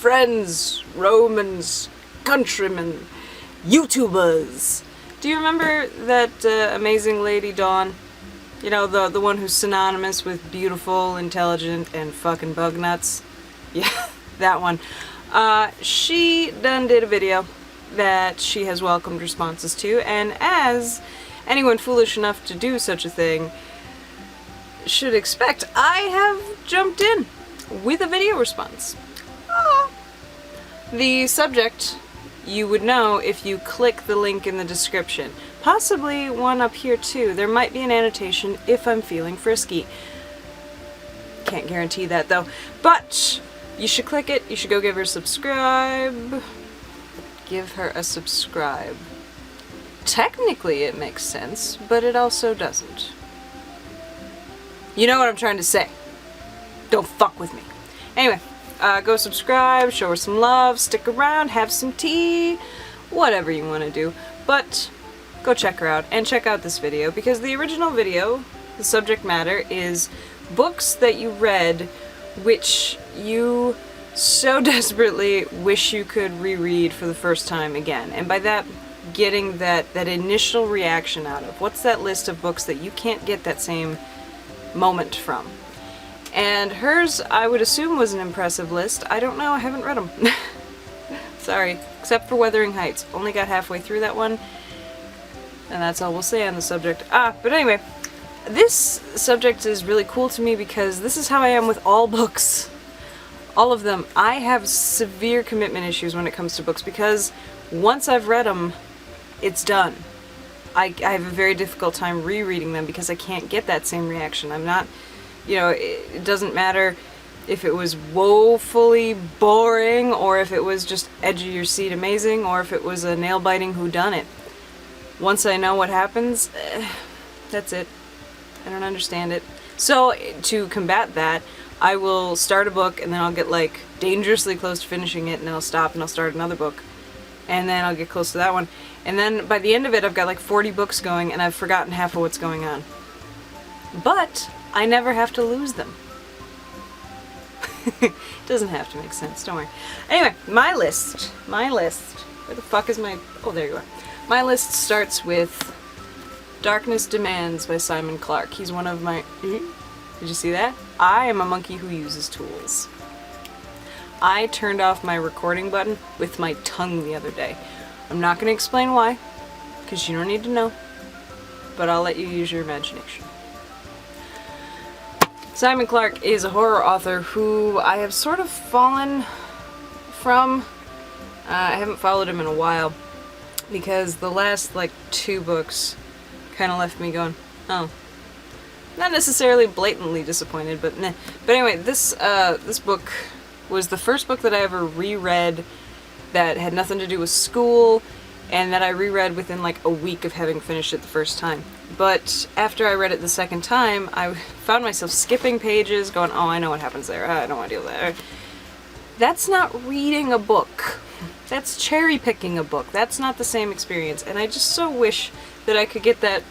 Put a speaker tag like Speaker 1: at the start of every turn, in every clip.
Speaker 1: friends, Romans, countrymen, YouTubers. Do you remember that amazing lady Dawn? You know, the one who's synonymous with beautiful, intelligent, and fucking bug nuts? Yeah, that one. She done did a video that she has welcomed responses to, and as anyone foolish enough to do such a thing should expect, I have jumped in with a video response. The subject you would know if you click the link in the description. Possibly one up here too. There might be an annotation if I'm feeling frisky. Can't guarantee that though. But you should click it. You should go give her a subscribe. Give her a subscribe. Technically it makes sense, but it also doesn't. You know what I'm trying to say. Don't fuck with me. Anyway, go subscribe, show her some love, stick around, have some tea, whatever you want to do. But go check her out and check out this video, because the original video, the subject matter is books that you read which you so desperately wish you could reread for the first time again. And by that, getting that initial reaction out of. What's that list of books that you can't get that same moment from? And hers, I would assume, was an impressive list. I don't know, I haven't read them. Sorry, except for Wuthering Heights. Only got halfway through that one, and that's all we'll say on the subject. But anyway, this subject is really cool to me because this is how I am with all books. All of them. I have severe commitment issues when it comes to books because once I've read them, it's done. I have a very difficult time rereading them because I can't get that same reaction. I'm not, you know, it doesn't matter if it was woefully boring or if it was just edge of your seat amazing or if it was a nail-biting whodunit. Once I know what happens, that's it. I don't understand it. So to combat that, I will start a book and then I'll get like dangerously close to finishing it and then I'll stop and I'll start another book. And then I'll get close to that one. And then by the end of it, I've got like 40 books going and I've forgotten half of what's going on. But I never have to lose them. It doesn't have to make sense, don't worry. Anyway, my list. Where the fuck is my... Oh, there you are. My list starts with Darkness Demands by Simon Clarke. He's one of my... Did you see that? I am a monkey who uses tools. I turned off my recording button with my tongue the other day. I'm not going to explain why, because you don't need to know, but I'll let you use your imagination. Simon Clarke is a horror author who I have sort of fallen from. I haven't followed him in a while, because the last, like, 2 books kind of left me going, oh. Not necessarily blatantly disappointed, but meh. But anyway, this book was the first book that I ever reread that had nothing to do with school, and that I reread within like a week of having finished it the first time. But after I read it the second time, I found myself skipping pages, going, oh, I know what happens there, I don't want to deal with that. That's not reading a book. That's cherry picking a book. That's not the same experience, and I just so wish that I could get that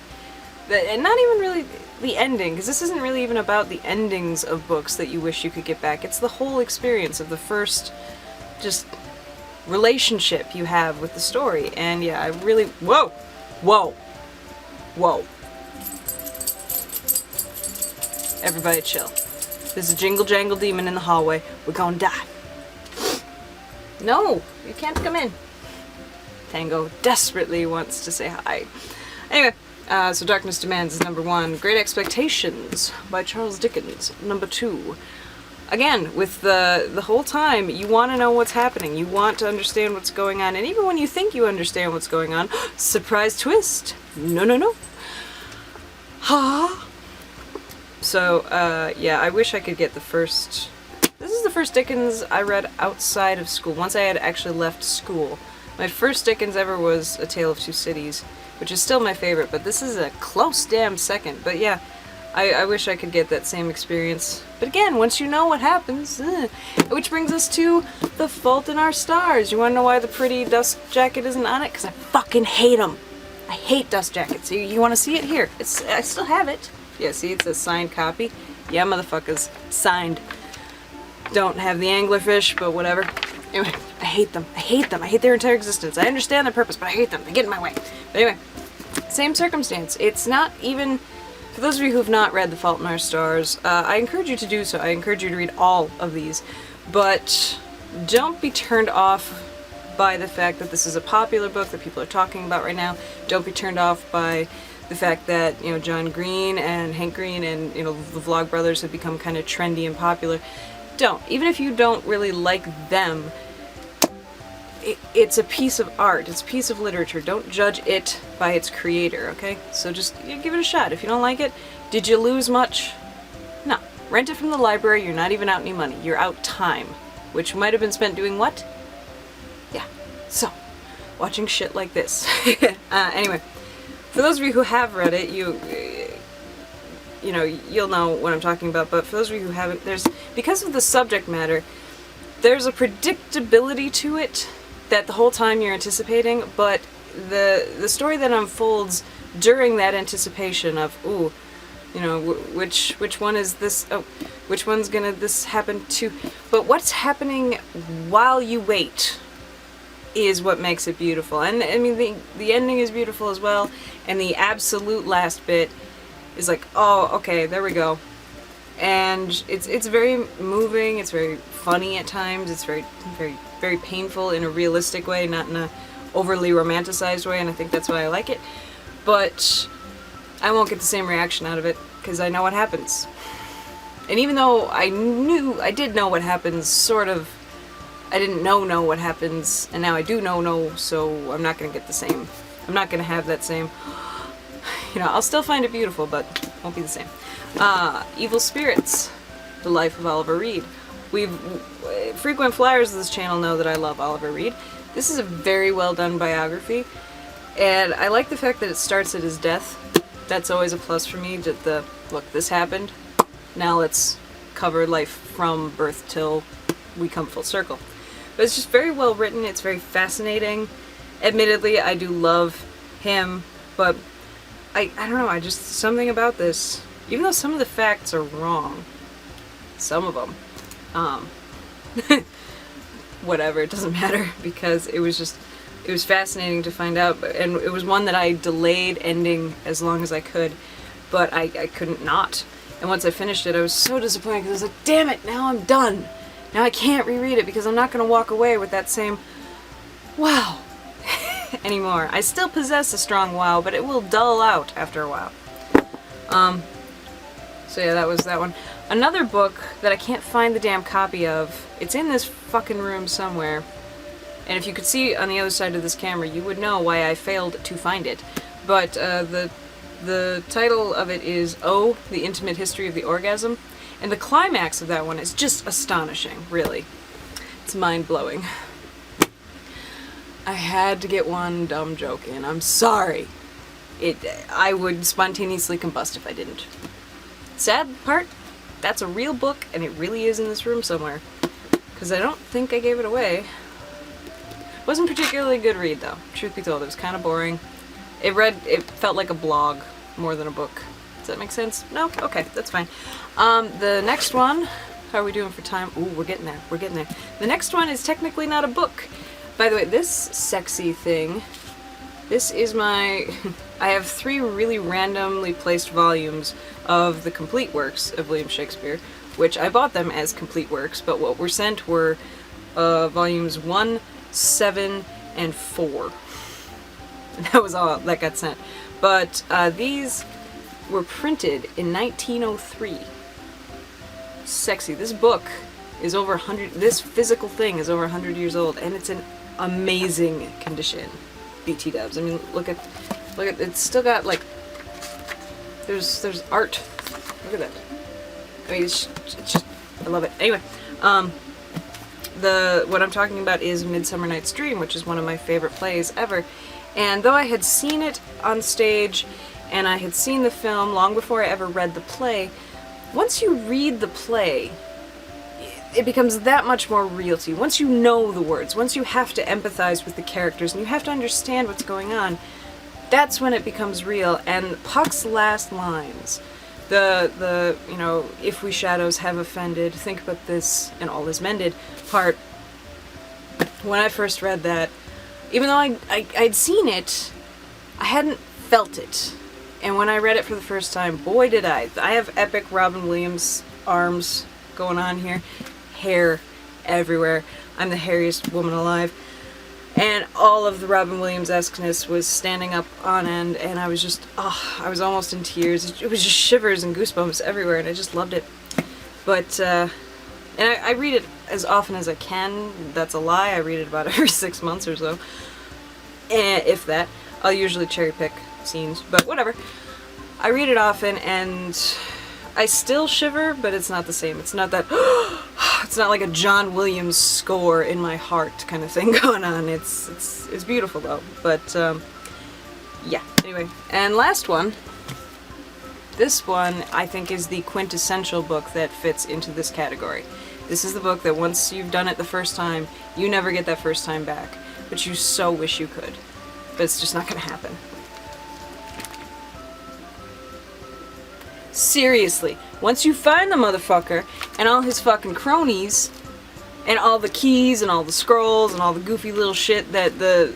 Speaker 1: and not even really the ending, because this isn't really even about the endings of books that you wish you could get back. It's the whole experience of the first just relationship you have with the story. And yeah, I really... Whoa! Everybody chill. There's a jingle jangle demon in the hallway. We're gonna die. No! You can't come in. Tango desperately wants to say hi. Anyway, so Darkness Demands is number 1. Great Expectations by Charles Dickens, number 2. Again, with the whole time, you want to know what's happening. You want to understand what's going on. And even when you think you understand what's going on, surprise twist! No. Ha! So, yeah, I wish I could get the first... This is the first Dickens I read outside of school, once I had actually left school. My first Dickens ever was A Tale of Two Cities, which is still my favorite, but this is a close damn second. But yeah, I wish I could get that same experience. But again, once you know what happens, which brings us to The Fault in Our Stars. You want to know why the pretty dust jacket isn't on it? Because I fucking hate them. I hate dust jackets. You want to see it? Here. I still have it. Yeah, see, it's a signed copy. Yeah, motherfuckers. Signed. Don't have the anglerfish, but whatever. Anyway, I hate them. I hate them. I hate their entire existence. I understand their purpose, but I hate them. They get in my way. But anyway, same circumstance. It's not even... For those of you who have not read The Fault in Our Stars, I encourage you to do so. I encourage you to read all of these. But don't be turned off by the fact that this is a popular book that people are talking about right now. Don't be turned off by the fact that, you know, John Green and Hank Green and, you know, the Vlog Brothers have become kind of trendy and popular. Don't. Even if you don't really like them, it's a piece of art. It's a piece of literature. Don't judge it by its creator, okay? So just give it a shot. If you don't like it, did you lose much? No. Rent it from the library. You're not even out any money. You're out time, which might have been spent doing what? Yeah. So, watching shit like this. Anyway, for those of you who have read it, you know, you'll know what I'm talking about, but for those of you who haven't, because of the subject matter, there's a predictability to it that the whole time you're anticipating, but the story that unfolds during that anticipation of, ooh, you know, which one is this, oh, which one's gonna this happen to, but what's happening while you wait is what makes it beautiful. And I mean, the ending is beautiful as well, and the absolute last bit is like, oh, okay, there we go. And it's very moving, it's very funny at times, it's very, very, very painful in a realistic way, not in a overly romanticized way, and I think that's why I like it. But I won't get the same reaction out of it, because I know what happens. And even though I did know what happens, sort of, I didn't know what happens, and now I do know, so I'm not going to get the same. I'm not going to have that same, you know, I'll still find it beautiful, but it won't be the same. Evil Spirits, The Life of Oliver Reed. Frequent flyers of this channel know that I love Oliver Reed. This is a very well done biography, and I like the fact that it starts at his death. That's always a plus for me, that look, this happened, now let's cover life from birth till we come full circle. But it's just very well written, it's very fascinating. Admittedly, I do love him, but I don't know, something about this, even though some of the facts are wrong, some of them, whatever, it doesn't matter, because it was fascinating to find out, and it was one that I delayed ending as long as I could, but I couldn't not. And once I finished it, I was so disappointed, because I was like, damn it, now I'm done. Now I can't reread it, because I'm not going to walk away with that same, wow, anymore. I still possess a strong wow, but it will dull out after a while. So yeah, that was that one. Another book that I can't find the damn copy of, it's in this fucking room somewhere, and if you could see on the other side of this camera, you would know why I failed to find it. But the title of it is Oh, the Intimate History of the Orgasm, and the climax of that one is just astonishing, really. It's mind-blowing. I had to get one dumb joke in. I'm sorry. I would spontaneously combust if I didn't. Sad part, that's a real book, and it really is in this room somewhere. Because I don't think I gave it away. It wasn't particularly a good read, though. Truth be told, it was kind of boring. It felt like a blog more than a book. Does that make sense? No? Okay, that's fine. The next one, how are we doing for time? Ooh, we're getting there. We're getting there. The next one is technically not a book. By the way, this sexy thing, this is my... I have 3 really randomly placed volumes of the complete works of William Shakespeare, which I bought them as complete works, but what were sent were volumes 1, 7, and 4. And that was all that got sent. But these were printed in 1903. Sexy. This book is over 100, this physical thing is over 100 years old, and it's in amazing condition. BT dubs. I mean, look at, it's still got, like, there's art. Look at that. I mean, it's just, I love it. Anyway, what I'm talking about is Midsummer Night's Dream, which is one of my favorite plays ever. And though I had seen it on stage, and I had seen the film long before I ever read the play, once you read the play, it becomes that much more real to you. Once you know the words, once you have to empathize with the characters, and you have to understand what's going on, that's when it becomes real. And Puck's last lines, the you know, if we shadows have offended, think about this and all is mended part, when I first read that, even though I'd seen it, I hadn't felt it. And when I read it for the first time, boy did I. I have epic Robin Williams arms going on here. Hair everywhere. I'm the hairiest woman alive. And all of the Robin Williams-esqueness was standing up on end, and I was just, I was almost in tears. It was just shivers and goosebumps everywhere, and I just loved it. But, and I read it as often as I can. That's a lie. I read it about every 6 months or so. If that. I'll usually cherry pick scenes, but whatever. I read it often, and I still shiver, but it's not the same. It's not that, it's not like a John Williams score in my heart kind of thing going on. It's beautiful though, but yeah, anyway. And last one, this one I think is the quintessential book that fits into this category. This is the book that once you've done it the first time, you never get that first time back, but you so wish you could, but it's just not gonna happen. Seriously, once you find the motherfucker and all his fucking cronies and all the keys and all the scrolls and all the goofy little shit that the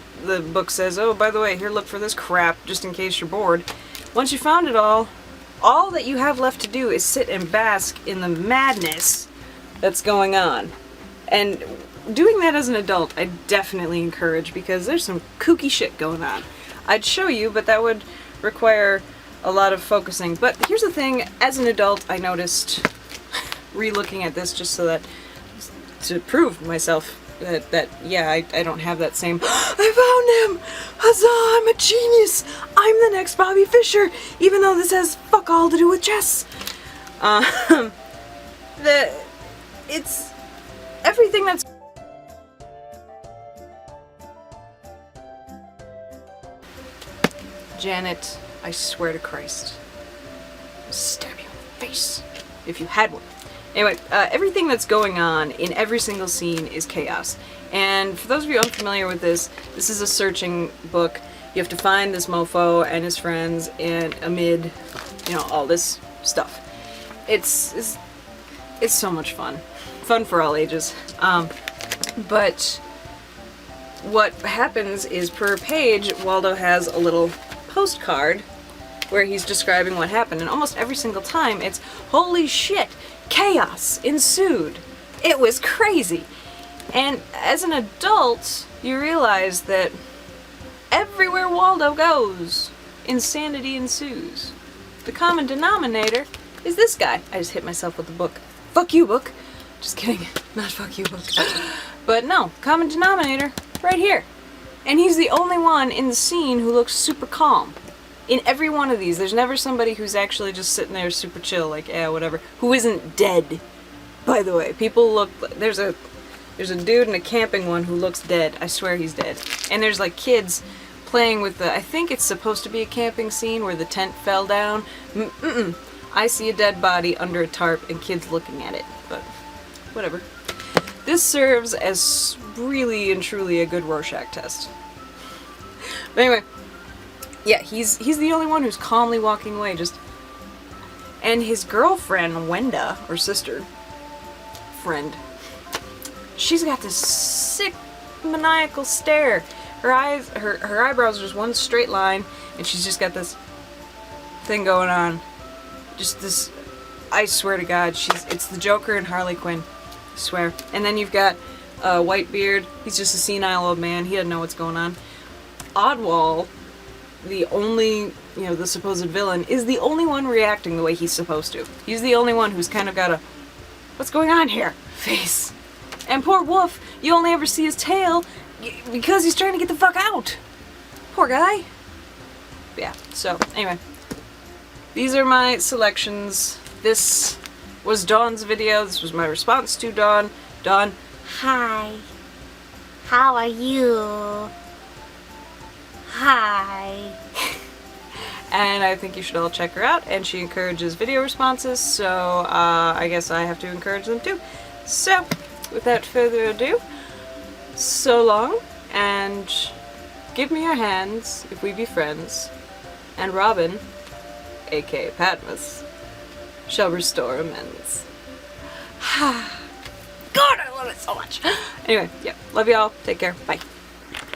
Speaker 1: book says, oh, by the way, here, look for this crap just in case you're bored. Once you found it all that you have left to do is sit and bask in the madness that's going on. And doing that as an adult, I definitely encourage, because there's some kooky shit going on. I'd show you, but that would require a lot of focusing. But here's the thing, as an adult, I noticed, re-looking at this just so that, to prove myself that yeah, I don't have that same, I found him! Huzzah, I'm a genius! I'm the next Bobby Fischer! Even though this has fuck all to do with chess! It's everything that's Janet, I swear to Christ, I'll stab you in the face if you had one. Anyway, everything that's going on in every single scene is chaos. And for those of you unfamiliar with this is a searching book. You have to find this mofo and his friends and amid, all this stuff. It's so much fun. Fun for all ages. But what happens is, per page, Waldo has a little postcard where he's describing what happened, and almost every single time it's, holy shit, chaos ensued. It was crazy. And as an adult, you realize that everywhere Waldo goes, insanity ensues. The common denominator is this guy. I just hit myself with the book. Fuck you, book. Just kidding. Not fuck you, book. But no, common denominator, right here. And he's the only one in the scene who looks super calm. In every one of these, there's never somebody who's actually just sitting there super chill, like, yeah, whatever, who isn't dead, by the way. People look, there's a dude in a camping one who looks dead. I swear he's dead. And there's like kids playing with I think it's supposed to be a camping scene where the tent fell down. I see a dead body under a tarp and kids looking at it, but whatever. This serves as really and truly a good Rorschach test. But anyway, yeah, he's the only one who's calmly walking away, just. And his girlfriend, Wenda, or sister, friend, she's got this sick maniacal stare. Her eyes, her eyebrows are just one straight line, and she's just got this thing going on. Just this, I swear to God, it's the Joker and Harley Quinn. I swear. And then you've got Whitebeard. He's just a senile old man. He doesn't know what's going on. Oddwall, the only, the supposed villain, is the only one reacting the way he's supposed to. He's the only one who's kind of got a, what's going on here? Face. And poor Wolf, you only ever see his tail because he's trying to get the fuck out. Poor guy. Yeah, so, anyway. These are my selections. This was Dawn's video. This was my response to Dawn. Dawn.
Speaker 2: Hi. How are you? Hi.
Speaker 1: And I think you should all check her out, and she encourages video responses, so I guess I have to encourage them too. So, without further ado, so long, and give me your hands if we be friends, and Robin, aka Pattimus, shall restore amends. god, I love it so much. Anyway, yeah, love y'all. Take care. Bye.